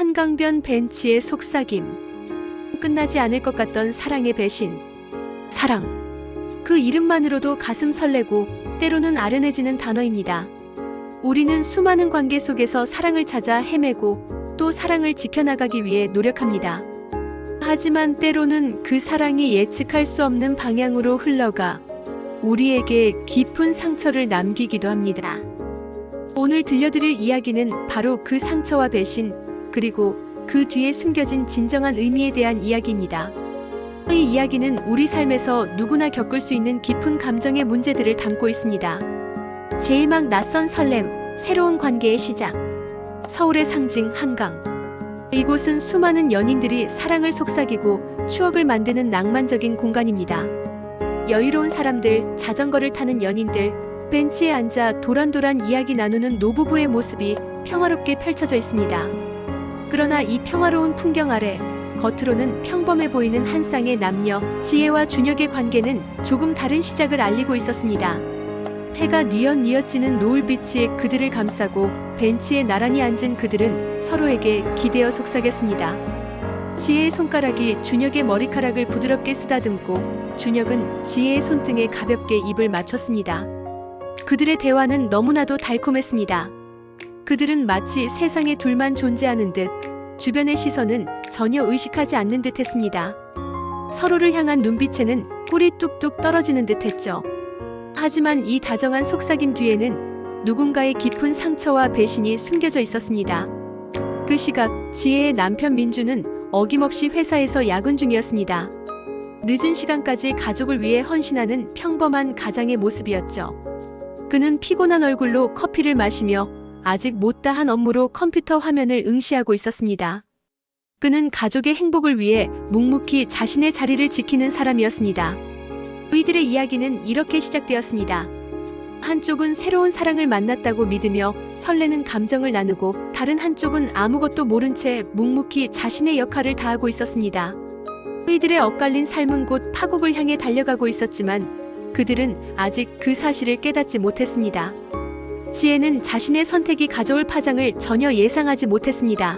한강변 벤치의 속삭임. 끝나지 않을 것 같던 사랑의 배신. 사랑. 그 이름만으로도 가슴 설레고 때로는 아련해지는 단어입니다. 우리는 수많은 관계 속에서 사랑을 찾아 헤매고 또 사랑을 지켜나가기 위해 노력합니다. 하지만 때로는 그 사랑이 예측할 수 없는 방향으로 흘러가 우리에게 깊은 상처를 남기기도 합니다. 오늘 들려드릴 이야기는 바로 그 상처와 배신, 그리고 그 뒤에 숨겨진 진정한 의미에 대한 이야기입니다. 이 이야기는 우리 삶에서 누구나 겪을 수 있는 깊은 감정의 문제들을 담고 있습니다. 제일 막 낯선 설렘, 새로운 관계의 시작. 서울의 상징 한강. 이곳은 수많은 연인들이 사랑을 속삭이고 추억을 만드는 낭만적인 공간입니다. 여유로운 사람들, 자전거를 타는 연인들, 벤치에 앉아 도란도란 이야기 나누는 노부부의 모습이 평화롭게 펼쳐져 있습니다. 그러나 이 평화로운 풍경 아래 겉으로는 평범해 보이는 한 쌍의 남녀, 지혜와 준혁의 관계는 조금 다른 시작을 알리고 있었습니다. 해가 뉘엿뉘엿 지는 노을빛이 그들을 감싸고 벤치에 나란히 앉은 그들은 서로에게 기대어 속삭였습니다. 지혜의 손가락이 준혁의 머리카락을 부드럽게 쓰다듬고 준혁은 지혜의 손등에 가볍게 입을 맞췄습니다. 그들의 대화는 너무나도 달콤했습니다. 그들은 마치 세상에 둘만 존재하는 듯 주변의 시선은 전혀 의식하지 않는 듯 했습니다. 서로를 향한 눈빛에는 꿀이 뚝뚝 떨어지는 듯 했죠. 하지만 이 다정한 속삭임 뒤에는 누군가의 깊은 상처와 배신이 숨겨져 있었습니다. 그 시각 지혜의 남편 민주는 어김없이 회사에서 야근 중이었습니다. 늦은 시간까지 가족을 위해 헌신하는 평범한 가장의 모습이었죠. 그는 피곤한 얼굴로 커피를 마시며 아직 못다한 업무로 컴퓨터 화면을 응시하고 있었습니다. 그는 가족의 행복을 위해 묵묵히 자신의 자리를 지키는 사람이었습니다. 그들의 이야기는 이렇게 시작되었습니다. 한쪽은 새로운 사랑을 만났다고 믿으며 설레는 감정을 나누고 다른 한쪽은 아무것도 모른 채 묵묵히 자신의 역할을 다하고 있었습니다. 그들의 엇갈린 삶은 곧 파국을 향해 달려가고 있었지만 그들은 아직 그 사실을 깨닫지 못했습니다. 지혜는 자신의 선택이 가져올 파장을 전혀 예상하지 못했습니다.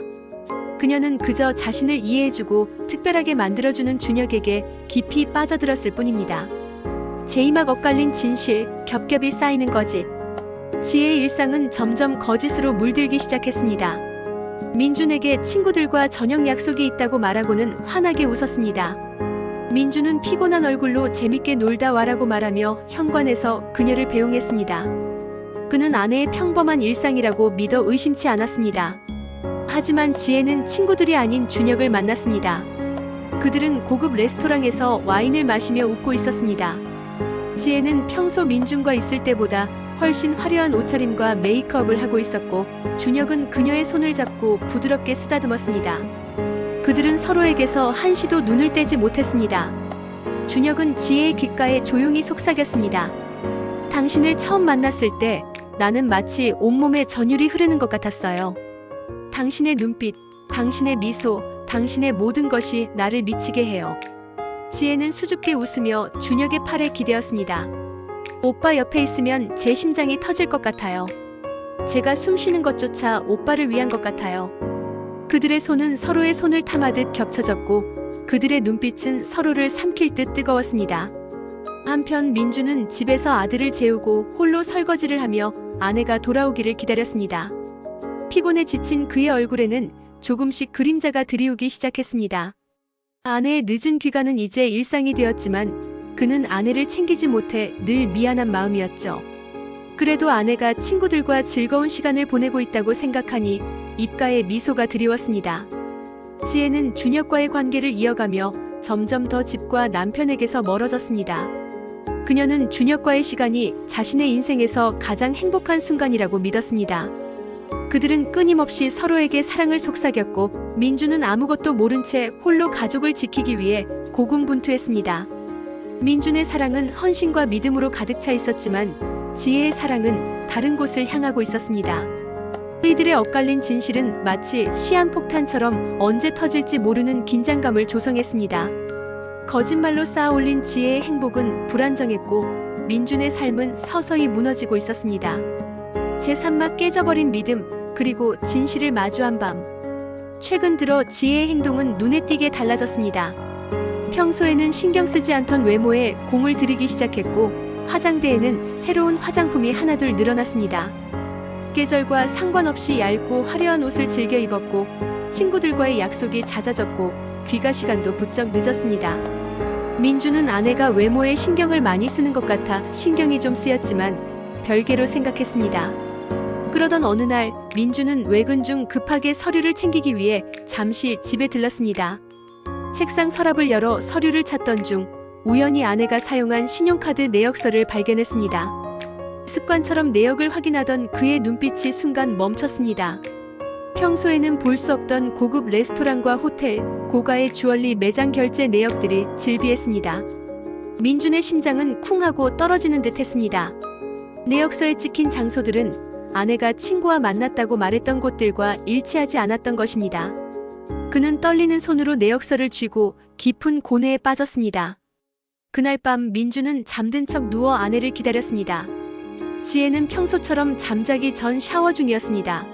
그녀는 그저 자신을 이해해주고 특별하게 만들어주는 준혁에게 깊이 빠져들었을 뿐입니다. 제이막 엇갈린 진실, 겹겹이 쌓이는 거짓. 지혜의 일상은 점점 거짓으로 물들기 시작했습니다. 민준에게 친구들과 저녁 약속이 있다고 말하고는 환하게 웃었습니다. 민준은 피곤한 얼굴로 재밌게 놀다 와라고 말하며 현관에서 그녀를 배웅했습니다. 그는 아내의 평범한 일상이라고 믿어 의심치 않았습니다. 하지만 지혜는 친구들이 아닌 준혁을 만났습니다. 그들은 고급 레스토랑에서 와인을 마시며 웃고 있었습니다. 지혜는 평소 민준과 있을 때보다 훨씬 화려한 옷차림과 메이크업을 하고 있었고 준혁은 그녀의 손을 잡고 부드럽게 쓰다듬었습니다. 그들은 서로에게서 한시도 눈을 떼지 못했습니다. 준혁은 지혜의 귓가에 조용히 속삭였습니다. 당신을 처음 만났을 때 나는 마치 온몸에 전율이 흐르는 것 같았어요. 당신의 눈빛, 당신의 미소, 당신의 모든 것이 나를 미치게 해요. 지혜는 수줍게 웃으며 준혁의 팔에 기대었습니다. 오빠 옆에 있으면 제 심장이 터질 것 같아요. 제가 숨 쉬는 것조차 오빠를 위한 것 같아요. 그들의 손은 서로의 손을 탐하듯 겹쳐졌고 그들의 눈빛은 서로를 삼킬 듯 뜨거웠습니다. 한편 민주는 집에서 아들을 재우고 홀로 설거지를 하며 아내가 돌아오기를 기다렸습니다. 피곤에 지친 그의 얼굴에는 조금씩 그림자가 드리우기 시작했습니다. 아내의 늦은 귀가는 이제 일상이 되었지만 그는 아내를 챙기지 못해 늘 미안한 마음이었죠. 그래도 아내가 친구들과 즐거운 시간을 보내고 있다고 생각하니 입가에 미소가 드리웠습니다. 지혜는 준혁과의 관계를 이어가며 점점 더 집과 남편에게서 멀어졌습니다. 그녀는 준혁과의 시간이 자신의 인생에서 가장 행복한 순간이라고 믿었습니다. 그들은 끊임없이 서로에게 사랑을 속삭였고 민주는 아무것도 모른 채 홀로 가족을 지키기 위해 고군분투했습니다. 민준의 사랑은 헌신과 믿음으로 가득 차 있었지만 지혜의 사랑은 다른 곳을 향하고 있었습니다. 그들의 엇갈린 진실은 마치 시한폭탄처럼 언제 터질지 모르는 긴장감을 조성했습니다. 거짓말로 쌓아올린 지혜의 행복은 불안정했고 민준의 삶은 서서히 무너지고 있었습니다. 제3막 깨져버린 믿음, 그리고 진실을 마주한 밤. 최근 들어 지혜의 행동은 눈에 띄게 달라졌습니다. 평소에는 신경 쓰지 않던 외모에 공을 들이기 시작했고 화장대에는 새로운 화장품이 하나둘 늘어났습니다. 계절과 상관없이 얇고 화려한 옷을 즐겨 입었고 친구들과의 약속이 잦아졌고 귀가 시간도 부쩍 늦었습니다. 민주는 아내가 외모에 신경을 많이 쓰는 것 같아 신경이 좀 쓰였지만 별개로 생각했습니다. 그러던 어느 날 민주는 외근 중 급하게 서류를 챙기기 위해 잠시 집에 들렀습니다. 책상 서랍을 열어 서류를 찾던 중 우연히 아내가 사용한 신용카드 내역서를 발견했습니다. 습관처럼 내역을 확인하던 그의 눈빛이 순간 멈췄습니다. 평소에는 볼 수 없던 고급 레스토랑과 호텔, 고가의 주얼리 매장 결제 내역들이 질비했습니다. 민준의 심장은 쿵 하고 떨어지는 듯 했습니다. 내역서에 찍힌 장소들은 아내가 친구와 만났다고 말했던 곳들과 일치하지 않았던 것입니다. 그는 떨리는 손으로 내역서를 쥐고 깊은 고뇌에 빠졌습니다. 그날 밤 민주는 잠든 척 누워 아내를 기다렸습니다. 지혜는 평소처럼 잠자기 전 샤워 중이었습니다.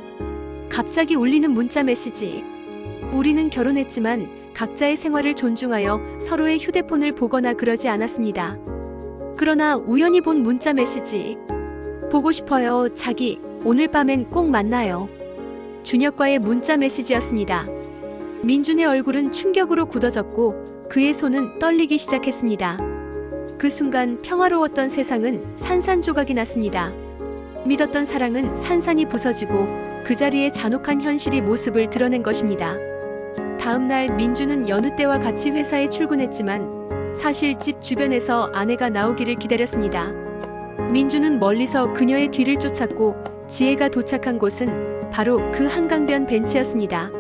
갑자기 울리는 문자 메시지. 우리는 결혼했지만 각자의 생활을 존중하여 서로의 휴대폰을 보거나 그러지 않았습니다. 그러나 우연히 본 문자 메시지. 보고 싶어요, 자기. 오늘 밤엔 꼭 만나요. 준혁과의 문자 메시지였습니다. 민준의 얼굴은 충격으로 굳어졌고 그의 손은 떨리기 시작했습니다. 그 순간 평화로웠던 세상은 산산조각이 났습니다. 믿었던 사랑은 산산이 부서지고 그 자리에 잔혹한 현실이 모습을 드러낸 것입니다. 다음 날 민주는 여느 때와 같이 회사에 출근했지만 사실 집 주변에서 아내가 나오기를 기다렸습니다. 민주는 멀리서 그녀의 뒤를 쫓았고 지혜가 도착한 곳은 바로 그 한강변 벤치였습니다.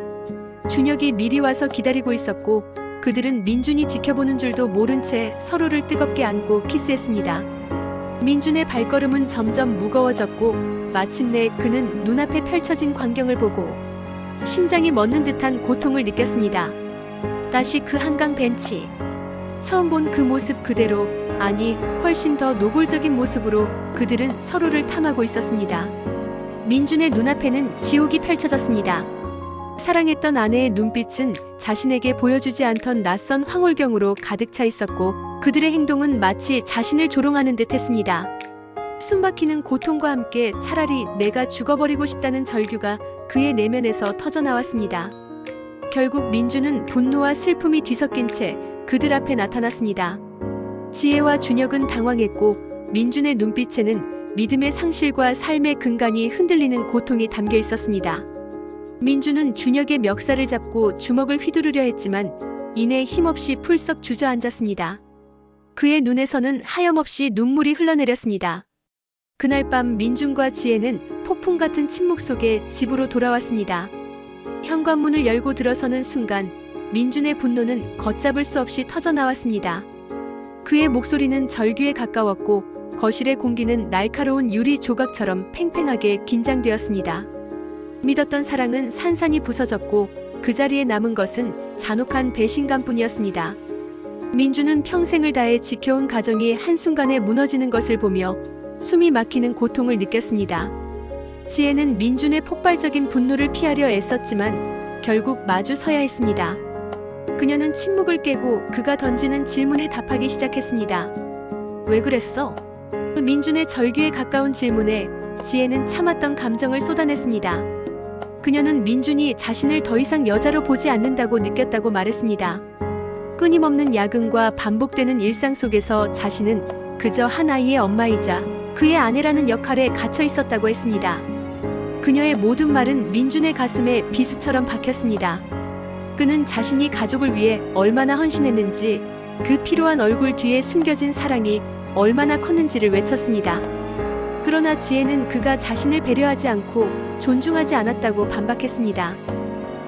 준혁이 미리 와서 기다리고 있었고 그들은 민준이 지켜보는 줄도 모른 채 서로를 뜨겁게 안고 키스했습니다. 민준의 발걸음은 점점 무거워졌고 마침내 그는 눈앞에 펼쳐진 광경을 보고 심장이 멎는 듯한 고통을 느꼈습니다. 다시 그 한강 벤치. 처음 본 그 모습 그대로, 아니 훨씬 더 노골적인 모습으로 그들은 서로를 탐하고 있었습니다. 민준의 눈앞에는 지옥이 펼쳐졌습니다. 사랑했던 아내의 눈빛은 자신에게 보여주지 않던 낯선 황홀경으로 가득 차 있었고 그들의 행동은 마치 자신을 조롱하는 듯 했습니다. 숨막히는 고통과 함께 차라리 내가 죽어버리고 싶다는 절규가 그의 내면에서 터져나왔습니다. 결국 민주는 분노와 슬픔이 뒤섞인 채 그들 앞에 나타났습니다. 지혜와 준혁은 당황했고 민준의 눈빛에는 믿음의 상실과 삶의 근간이 흔들리는 고통이 담겨 있었습니다. 민주는 준혁의 멱살을 잡고 주먹을 휘두르려 했지만 이내 힘없이 풀썩 주저앉았습니다. 그의 눈에서는 하염없이 눈물이 흘러내렸습니다. 그날 밤 민준과 지혜는 폭풍 같은 침묵 속에 집으로 돌아왔습니다. 현관문을 열고 들어서는 순간 민준의 분노는 걷잡을 수 없이 터져나왔습니다. 그의 목소리는 절규에 가까웠고 거실의 공기는 날카로운 유리 조각처럼 팽팽하게 긴장되었습니다. 믿었던 사랑은 산산이 부서졌고 그 자리에 남은 것은 잔혹한 배신감뿐이었습니다. 민주는 평생을 다해 지켜온 가정이 한순간에 무너지는 것을 보며 숨이 막히는 고통을 느꼈습니다. 지혜는 민준의 폭발적인 분노를 피하려 애썼지만 결국 마주 서야 했습니다. 그녀는 침묵을 깨고 그가 던지는 질문에 답하기 시작했습니다. 왜 그랬어? 민준의 절규에 가까운 질문에 지혜는 참았던 감정을 쏟아냈습니다. 그녀는 민준이 자신을 더 이상 여자로 보지 않는다고 느꼈다고 말했습니다. 끊임없는 야근과 반복되는 일상 속에서 자신은 그저 한 아이의 엄마이자 그의 아내라는 역할에 갇혀 있었다고 했습니다. 그녀의 모든 말은 민준의 가슴에 비수처럼 박혔습니다. 그는 자신이 가족을 위해 얼마나 헌신했는지, 그 피로한 얼굴 뒤에 숨겨진 사랑이 얼마나 컸는지를 외쳤습니다. 그러나 지혜는 그가 자신을 배려하지 않고 존중하지 않았다고 반박했습니다.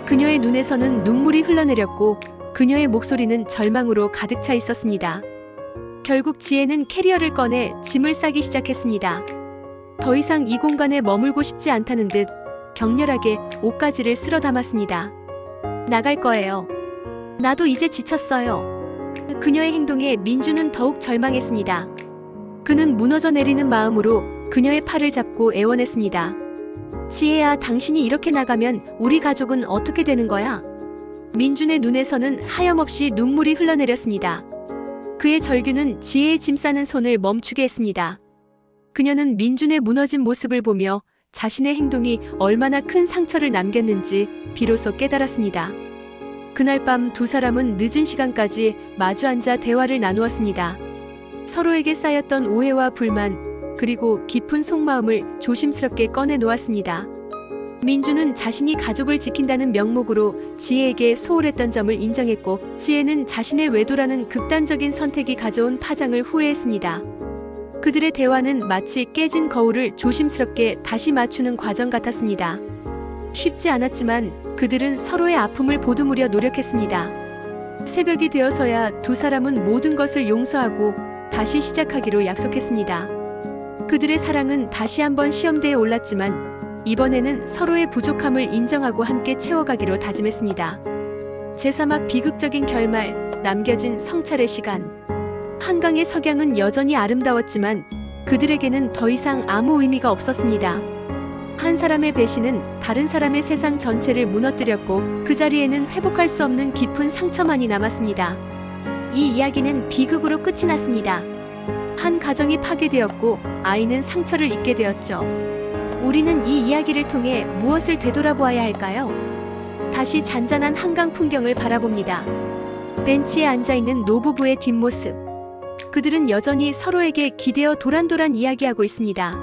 그녀의 눈에서는 눈물이 흘러내렸고 그녀의 목소리는 절망으로 가득 차 있었습니다. 결국 지혜는 캐리어를 꺼내 짐을 싸기 시작했습니다. 더 이상 이 공간에 머물고 싶지 않다는 듯 격렬하게 옷가지를 쓸어 담았습니다. 나갈 거예요. 나도 이제 지쳤어요. 그녀의 행동에 민주는 더욱 절망했습니다. 그는 무너져 내리는 마음으로 그녀의 팔을 잡고 애원했습니다. 지혜야, 당신이 이렇게 나가면 우리 가족은 어떻게 되는 거야? 민준의 눈에서는 하염없이 눈물이 흘러내렸습니다. 그의 절규는 지혜의 짐 싸는 손을 멈추게 했습니다. 그녀는 민준의 무너진 모습을 보며 자신의 행동이 얼마나 큰 상처를 남겼는지 비로소 깨달았습니다. 그날 밤 두 사람은 늦은 시간까지 마주 앉아 대화를 나누었습니다. 서로에게 쌓였던 오해와 불만, 그리고 깊은 속마음을 조심스럽게 꺼내 놓았습니다. 민주는 자신이 가족을 지킨다는 명목으로 지혜에게 소홀했던 점을 인정했고, 지혜는 자신의 외도라는 극단적인 선택이 가져온 파장을 후회했습니다. 그들의 대화는 마치 깨진 거울을 조심스럽게 다시 맞추는 과정 같았습니다. 쉽지 않았지만 그들은 서로의 아픔을 보듬으려 노력했습니다. 새벽이 되어서야 두 사람은 모든 것을 용서하고 다시 시작하기로 약속했습니다. 그들의 사랑은 다시 한번 시험대에 올랐지만 이번에는 서로의 부족함을 인정하고 함께 채워가기로 다짐했습니다. 제3막 비극적인 결말, 남겨진 성찰의 시간. 한강의 석양은 여전히 아름다웠지만 그들에게는 더 이상 아무 의미가 없었습니다. 한 사람의 배신은 다른 사람의 세상 전체를 무너뜨렸고, 그 자리에는 회복할 수 없는 깊은 상처만이 남았습니다. 이 이야기는 비극으로 끝이 났습니다. 한 가정이 파괴되었고 아이는 상처를 입게 되었죠. 우리는 이 이야기를 통해 무엇을 되돌아보아야 할까요? 다시 잔잔한 한강 풍경을 바라봅니다. 벤치에 앉아있는 노부부의 뒷모습. 그들은 여전히 서로에게 기대어 도란도란 이야기하고 있습니다.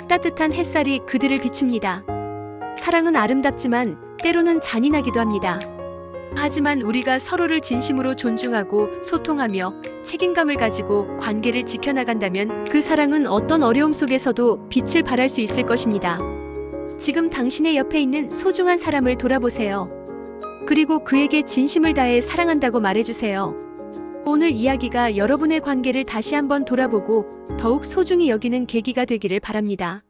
따뜻한 햇살이 그들을 비춥니다. 사랑은 아름답지만 때로는 잔인하기도 합니다. 하지만 우리가 서로를 진심으로 존중하고 소통하며 책임감을 가지고 관계를 지켜나간다면 그 사랑은 어떤 어려움 속에서도 빛을 발할 수 있을 것입니다. 지금 당신의 옆에 있는 소중한 사람을 돌아보세요. 그리고 그에게 진심을 다해 사랑한다고 말해주세요. 오늘 이야기가 여러분의 관계를 다시 한번 돌아보고 더욱 소중히 여기는 계기가 되기를 바랍니다.